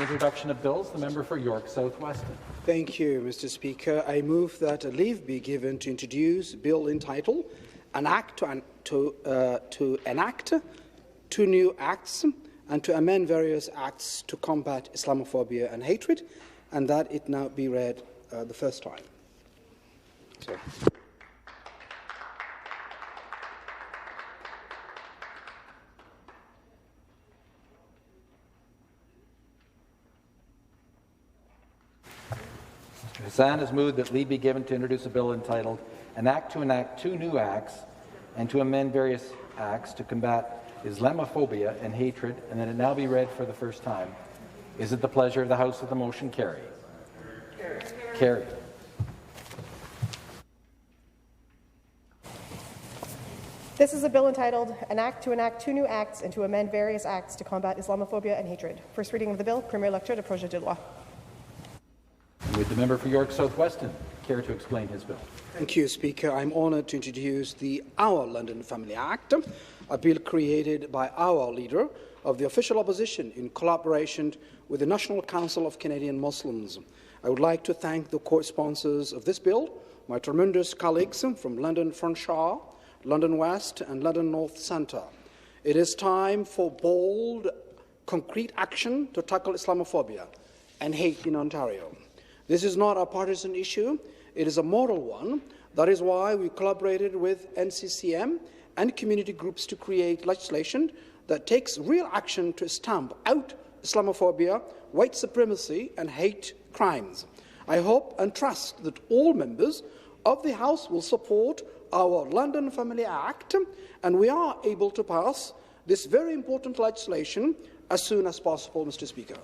Introduction of bills. The member for York South Weston. Thank you, Mr. Speaker. I move that leave be given to introduce bill entitled "Enact to enact 2 new acts and to amend various acts to combat Islamophobia and hatred," and that it now be read the first time. Sorry. Mr. Hassan has moved that leave be given to introduce a bill entitled "An Act to enact 2 new acts and to amend various acts to combat Islamophobia and hatred," and that it now be read for the first time. Is it the pleasure of the House that the motion carry? Carried. This is a bill entitled "An Act to enact 2 new acts and to amend various acts to combat Islamophobia and hatred." First reading of the bill. Premier lecture de projet de loi. Would the member for York South Weston care to explain his bill? Thank you, Speaker. I'm honoured to introduce the Our London Family Act, a bill created by our leader of the official opposition in collaboration with the National Council of Canadian Muslims. I would like to thank the co-sponsors of this bill, my tremendous colleagues from London Fanshawe, London West and London North Centre. It is time for bold, concrete action to tackle Islamophobia and hate in Ontario. This is not a partisan issue, it is a moral one. That is why we collaborated with NCCM and community groups to create legislation that takes real action to stamp out Islamophobia, white supremacy and hate crimes. I hope and trust that all members of the House will support our London Family Act and we are able to pass this very important legislation as soon as possible, Mr. Speaker.